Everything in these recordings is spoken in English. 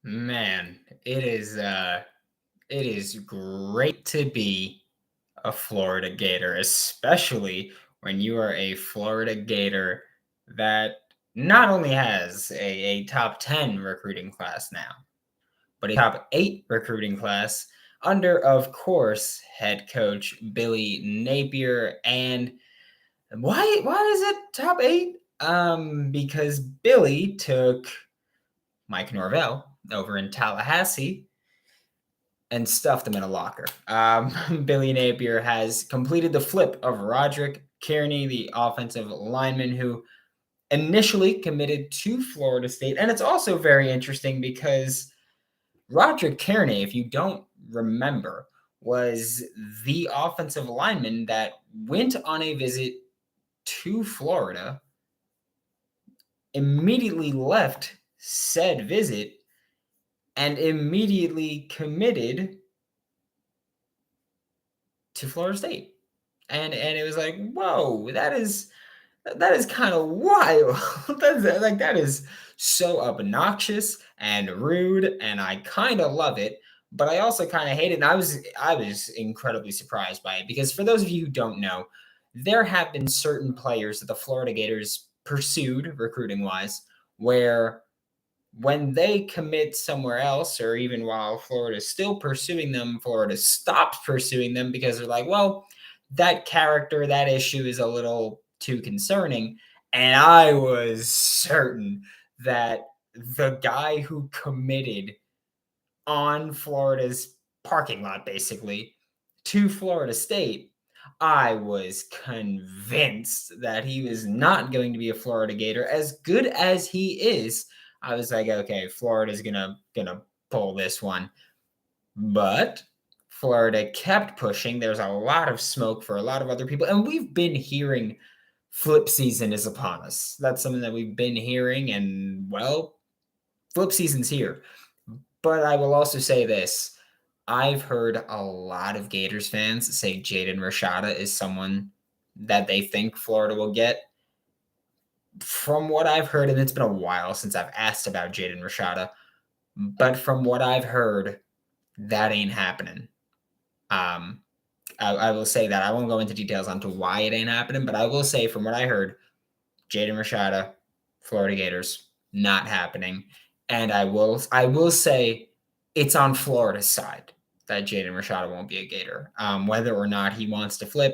Man, it is great to be a Florida Gator, especially when you are a Florida Gator that not only has a top 10 recruiting class now, but a top 8 recruiting class under, of course, head coach Billy Napier. And why is it top 8? Because Billy took Mike Norvell over in Tallahassee and stuffed them in a locker. Billy Napier has completed the flip of Roderick Kearney, the offensive lineman who initially committed to Florida State. And it's also very interesting because Roderick Kearney, if you don't remember, was the offensive lineman that went on a visit to Florida, immediately left said visit, and immediately committed to Florida State. And it was like, whoa, that is kind of wild. That is so obnoxious and rude, and I kind of love it, but I also kind of hate it. And I was incredibly surprised by it because for those of you who don't know, there have been certain players that the Florida Gators pursued recruiting wise, where when they commit somewhere else, or even while Florida is still pursuing them, Florida stops pursuing them because they're like, well, that character, that issue is a little too concerning. And I was certain that the guy who committed on Florida's parking lot, basically, to Florida State, I was convinced that he was not going to be a Florida Gator. As good as he is, I was like, okay, Florida's gonna pull this one. But Florida kept pushing. There's a lot of smoke for a lot of other people, and we've been hearing flip season is upon us. That's something that we've been hearing, and well, flip season's here. But I will also say this. I've heard a lot of Gators fans say Jaden Rashada is someone that they think Florida will get. From what I've heard, and it's been a while since I've asked about Jaden Rashada, but from what I've heard, that ain't happening. Um, I will say that I won't go into details onto why it ain't happening, but I will say from what I heard, Jaden Rashada, Florida Gators, not happening. And I will say it's on Florida's side that Jaden Rashada won't be a Gator. Whether or not he wants to flip,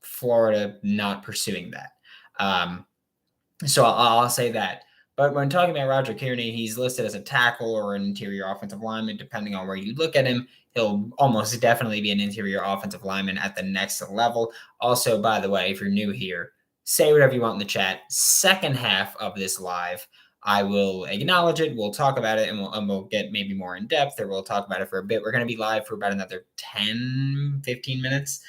Florida not pursuing that. So I'll say that. But when talking about Roger Kearney, he's listed as a tackle or an interior offensive lineman, depending on where you look at him. He'll almost definitely be an interior offensive lineman at the next level. Also, by the way, if you're new here, say whatever you want in the chat. Second half of this live, I will acknowledge it. We'll talk about it, and we'll get maybe more in depth, or we'll talk about it for a bit. We're going to be live for about another 10, 15 minutes.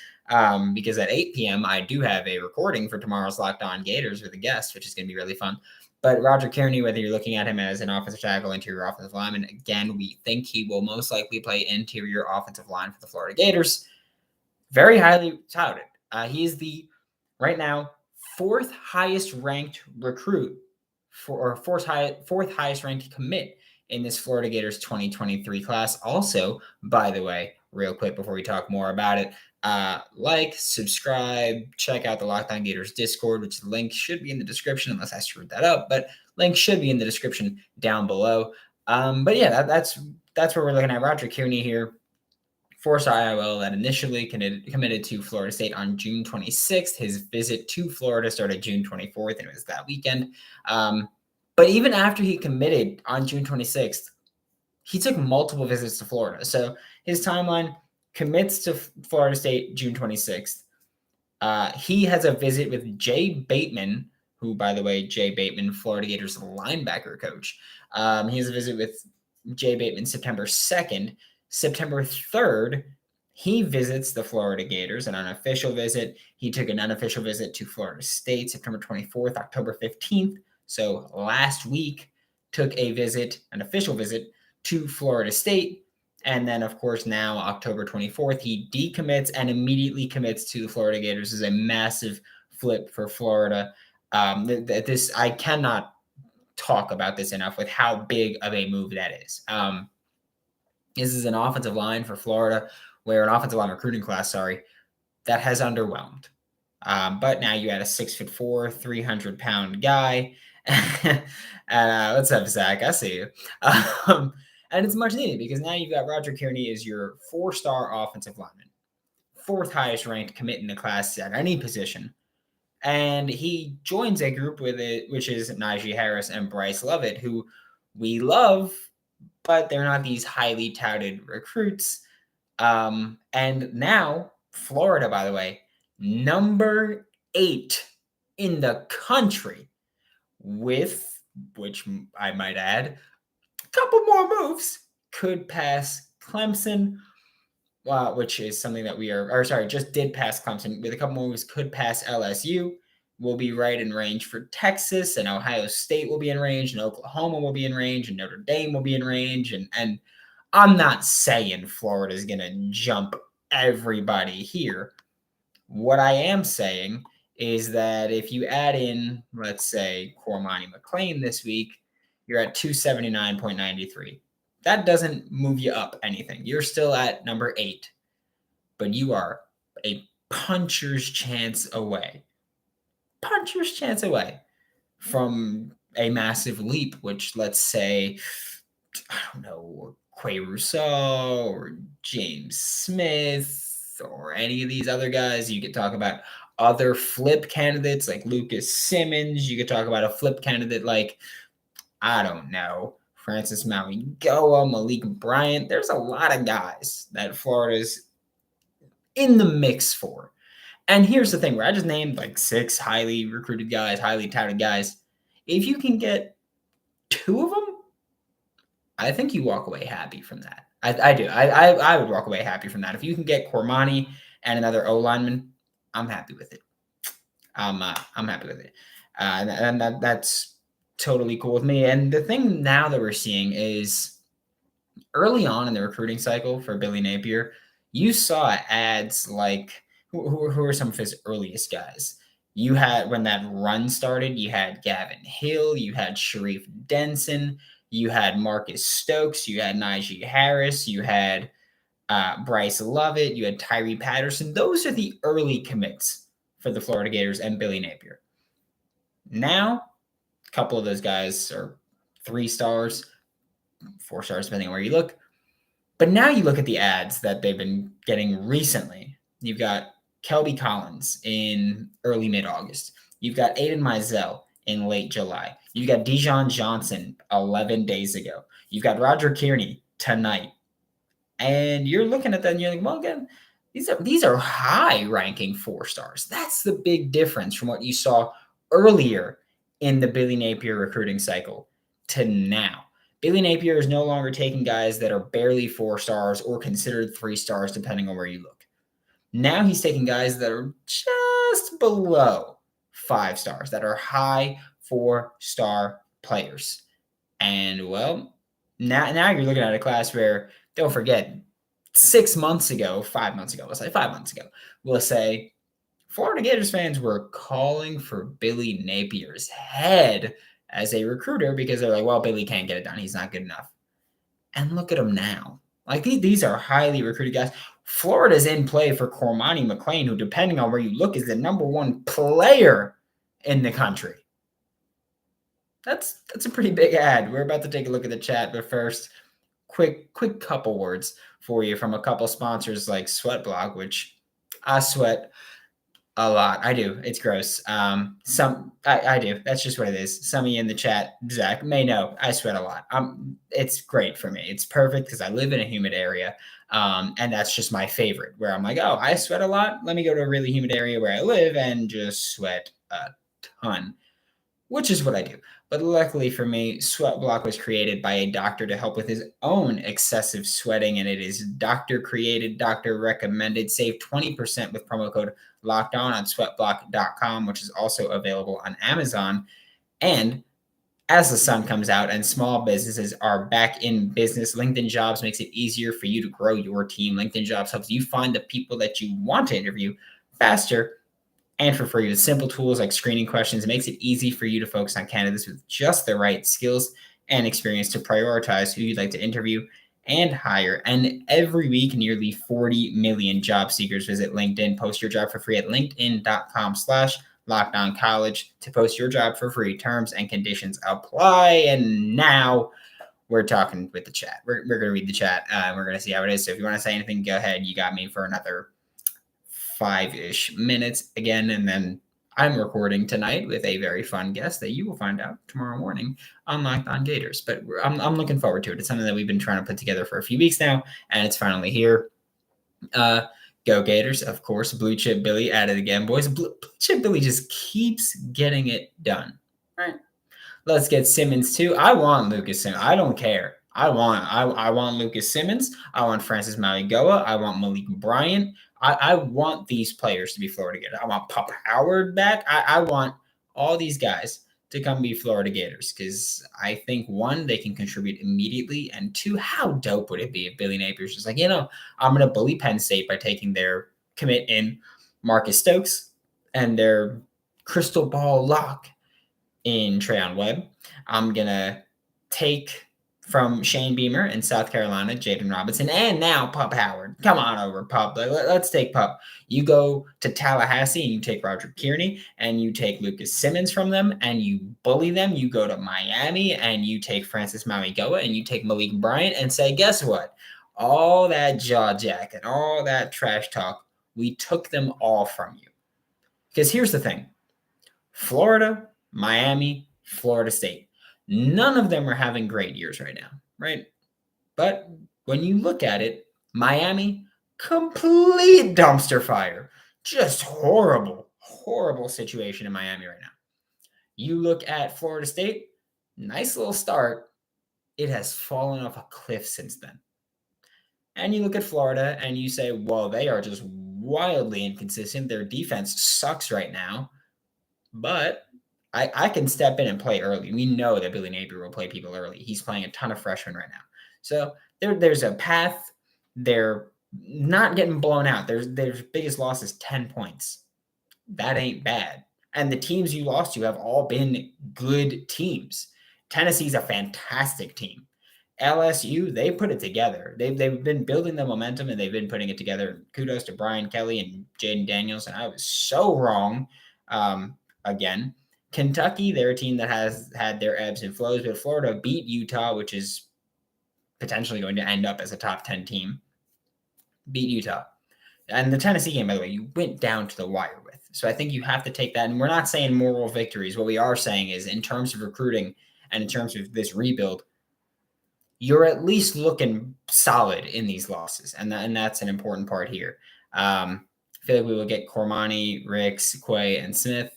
Because at 8 p.m. I do have a recording for tomorrow's Locked On Gators with a guest, which is going to be really fun. But Roger Kearney, whether you're looking at him as an offensive tackle, interior offensive lineman, again, we think he will most likely play interior offensive line for the Florida Gators. Very highly touted. He is the, right now, fourth highest ranked recruit or fourth highest ranked commit in this Florida Gators 2023 class. Also, by the way, real quick before we talk more about it, like, subscribe, check out the Locked On Gators Discord, which the link should be in the description unless I screwed that up, but link should be in the description down below. But yeah, that's where we're looking at. Roger Kearney here, four-star IOL that initially committed to Florida State on June 26th. His visit to Florida started June 24th, and it was that weekend. But even after he committed on June 26th, he took multiple visits to Florida. So his timeline: commits to Florida State June 26th. He has a visit with Jay Bateman, who, by the way, Jay Bateman, Florida Gators linebacker coach. He has a visit with Jay Bateman September 2nd. September 3rd, he visits the Florida Gators, an unofficial visit. He took an unofficial visit to Florida State September 24th, October 15th. So last week, took a visit, an official visit, to Florida State. And then, of course, now October 24th, he decommits and immediately commits to the Florida Gators. This is a massive flip for Florida. This I cannot talk about this enough with how big of a move that is. This is an offensive line for Florida, where an offensive line recruiting class, that has underwhelmed. But now you had a 6'4", 300-pound guy. What's up, Zach? I see you. And it's much needed because now you've got Roderick Kearney as your 4-star offensive lineman, 4th highest ranked commit in the class at any position. And he joins a group with it, which is Najee Harris and Bryce Lovett, who we love, but they're not these highly touted recruits. And now Florida, by the way, number 8 in the country, with which I might add, a couple more moves could pass Clemson, which is something that just did pass Clemson. With a couple more moves, could pass LSU. Will be right in range for Texas, and Ohio State will be in range, and Oklahoma will be in range, and Notre Dame will be in range. And I'm not saying Florida is going to jump everybody here. What I am saying is that if you add in, let's say, Cormani McClain this week, you're at 279.93. That doesn't move you up anything. You're still at number 8, but you are a puncher's chance away from a massive leap, which, let's say, I don't know, Quay Rousseau or James Smith or any of these other guys. You could talk about other flip candidates like Lucas Simmons. You could talk about a flip candidate like, I don't know, Francis Mauigoa, Malik Bryant. There's a lot of guys that Florida's in the mix for. And here's the thing, where I just named like 6 highly recruited guys, highly touted guys. If you can get 2 of them, I think you walk away happy from that. I do. I would walk away happy from that. If you can get Cormani and another O lineman, I'm happy with it. I'm happy with it. And that's totally cool with me. And the thing now that we're seeing is early on in the recruiting cycle for Billy Napier, you saw ads like, who are some of his earliest guys? You had, when that run started, you had Gavin Hill, you had Sharif Denson, you had Marcus Stokes, you had Najee Harris, you had Bryce Lovett, you had Tyree Patterson. Those are the early commits for the Florida Gators and Billy Napier. Now, a couple of those guys are 3 stars, 4 stars, depending on where you look. But now you look at the ads that they've been getting recently. You've got Kelby Collins in early mid-August. You've got Aiden Mizell in late July. You've got Dijon Johnson 11 days ago. You've got Roderick Kearney tonight. And you're looking at that and you're like, well, again, these are high-ranking 4 stars. That's the big difference from what you saw earlier in the Billy Napier recruiting cycle to now. Billy Napier is no longer taking guys that are barely 4 stars or considered 3 stars, depending on where you look. Now he's taking guys that are just below 5 stars, that are high 4-star players. And, well, now you're looking at a class where, don't forget, 5 months ago, we'll say, Florida Gators fans were calling for Billy Napier's head as a recruiter because they're like, well, Billy can't get it done. He's not good enough. And look at him now. Like, these are highly recruited guys. Florida's in play for Cormani McClain, who, depending on where you look, is the number 1 player in the country. That's a pretty big ad. We're about to take a look at the chat, but first, quick couple words for you from a couple sponsors like Sweatblock, which I sweat a lot. I do. It's gross. I do. That's just what it is. Some of you in the chat, Zach, may know I sweat a lot. It's great for me. It's perfect because I live in a humid area. And that's just my favorite, where I'm like, oh, I sweat a lot. Let me go to a really humid area where I live and just sweat a ton, which is what I do. But luckily for me, Sweatblock was created by a doctor to help with his own excessive sweating, and it is doctor created, doctor recommended. Save 20% with promo code LOCKEDON on sweatblock.com, which is also available on Amazon. And as the sun comes out and small businesses are back in business, LinkedIn Jobs makes it easier for you to grow your team. LinkedIn Jobs helps you find the people that you want to interview faster and for free with simple tools like screening questions. It makes it easy for you to focus on candidates with just the right skills and experience to prioritize who you'd like to interview and hire. And every week, nearly 40 million job seekers visit LinkedIn. Post your job for free at linkedin.com/LockedOnCollege to post your job for free. Terms and conditions apply. And now we're talking with the chat. We're going to read the chat. We're going to see how it is. So if you want to say anything, go ahead. You got me for another 5-ish minutes again, and then I'm recording tonight with a very fun guest that you will find out tomorrow morning on Locked On Gators. But I'm looking forward to it. It's something that we've been trying to put together for a few weeks now, and it's finally here. Go Gators, of course. Blue Chip Billy at it again, boys. Blue Chip Billy just keeps getting it done. Right. Let's get Simmons too. I want Lucas Simmons. I don't care. I want Lucas Simmons. I want Francis Mauigoa. I want Malik Bryant. I want these players to be Florida Gators. I want Pop Howard back. I want all these guys to come be Florida Gators because I think, one, they can contribute immediately, and two, how dope would it be if Billy Napier's just like, I'm going to bully Penn State by taking their commit in Marcus Stokes and their crystal ball lock in Trayon Webb. I'm going to take from Shane Beamer in South Carolina, Jaden Robinson, and now Pup Howard. Come on over, Pup. Let's take Pup. You go to Tallahassee and you take Roderick Kearney and you take Lucas Simmons from them and you bully them. You go to Miami and you take Francis Mauigoa and you take Malik Bryant and say, guess what? All that jaw jack and all that trash talk, we took them all from you. Because here's the thing. Florida, Miami, Florida State. None of them are having great years right now, right? But when you look at it, Miami, complete dumpster fire. Just horrible, horrible situation in Miami right now. You look at Florida State, nice little start. It has fallen off a cliff since then. And you look at Florida and you say, well, they are just wildly inconsistent. Their defense sucks right now. But I can step in and play early. We know that Billy Napier will play people early. He's playing a ton of freshmen right now. So there's a path. They're not getting blown out. Their biggest loss is 10 points. That ain't bad. And the teams you lost to have all been good teams. Tennessee's a fantastic team. LSU, they put it together. They've been building the momentum and they've been putting it together. Kudos to Brian Kelly and Jaden Daniels. And I was so wrong again. Kentucky, they're a team that has had their ebbs and flows, but Florida beat Utah, which is potentially going to end up as a top 10 team. Beat Utah. And the Tennessee game, by the way, you went down to the wire with. So I think you have to take that. And we're not saying moral victories. What we are saying is in terms of recruiting and in terms of this rebuild, you're at least looking solid in these losses. And that's an important part here. I feel like we will get Cormani, Ricks, Quay, and Smith.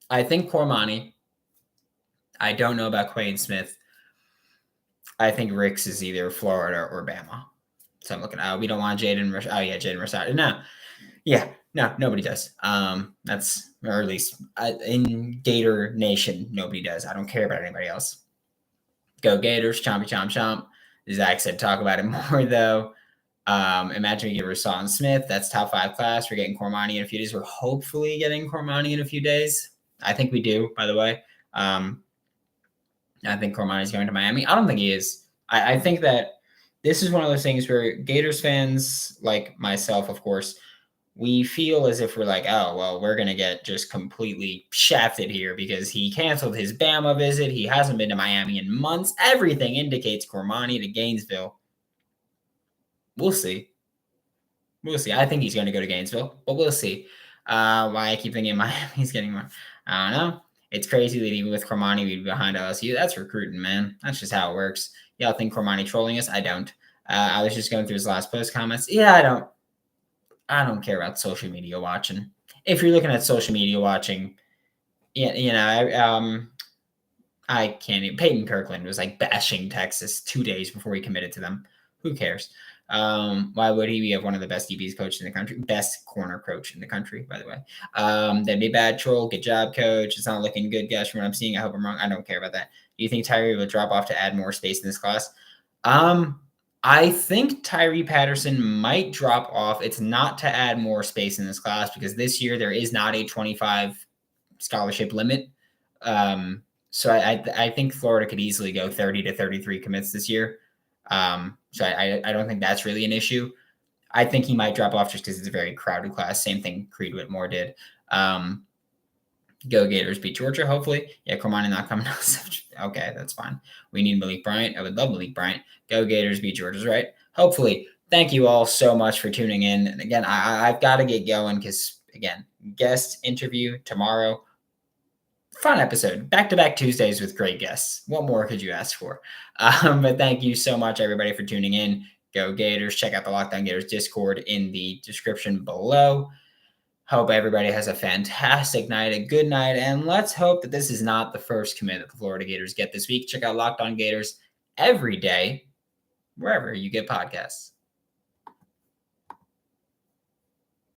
I think Cormani. I don't know about Quay and Smith. I think Ricks is either Florida or Bama. So I'm looking. We don't want Jaden Rashada. Oh yeah, Jaden Rashada. No, yeah, no, nobody does. That's, or at least in Gator Nation, nobody does. I don't care about anybody else. Go Gators, chompy chomp chomp. Zach said talk about it more though. Imagine we get Rashawn Smith. That's top 5 class. We're getting Cormani in a few days. We're hopefully getting Cormani in a few days. I think we do, by the way. I think Cormani's going to Miami. I don't think he is. I think that this is one of those things where Gators fans, like myself, of course, we feel as if we're like, oh, well, we're going to get just completely shafted here because he canceled his Bama visit. He hasn't been to Miami in months. Everything indicates Cormani to Gainesville. We'll see. We'll see. I think he's going to go to Gainesville, but we'll see. Why I keep thinking Miami's getting more. I don't know. It's crazy that even with Cormani, we'd be behind LSU. That's recruiting, man. That's just how it works. Y'all think Cormani trolling us? I don't. I was just going through his last post comments. Yeah, I don't care about social media watching. If you're looking at social media watching, I can't even. Peyton Kirkland was like bashing Texas 2 days before he committed to them. Who cares? Why would he? We have one of the best DBs coach in the country, best corner coach in the country, by the way. That'd be a bad troll. Good job, coach. It's not looking good, guys, from what I'm seeing. I hope I'm wrong. I don't care about that. Do you think Tyree will drop off to add more space in this class? I think Tyree Patterson might drop off. It's not to add more space in this class because this year there is not a 25 scholarship limit. So I think Florida could easily go 30 to 33 commits this year. So I don't think that's really an issue. I think he might drop off just because it's a very crowded class. Same thing Creed Whitmore did. Go Gators beat Georgia, hopefully. Yeah, Cormani not coming out. Okay, that's fine. We need Malik Bryant. I would love Malik Bryant. Go Gators beat Georgia's right. Hopefully. Thank you all so much for tuning in. And again, I've got to get going because, again, guest interview tomorrow. Fun episode. Back-to-back Tuesdays with great guests. What more could you ask for? But thank you so much, everybody, for tuning in. Go Gators. Check out the Locked On Gators Discord in the description below. Hope everybody has a fantastic night, a good night, and let's hope that this is not the first commit that the Florida Gators get this week. Check out Locked On Gators every day, wherever you get podcasts.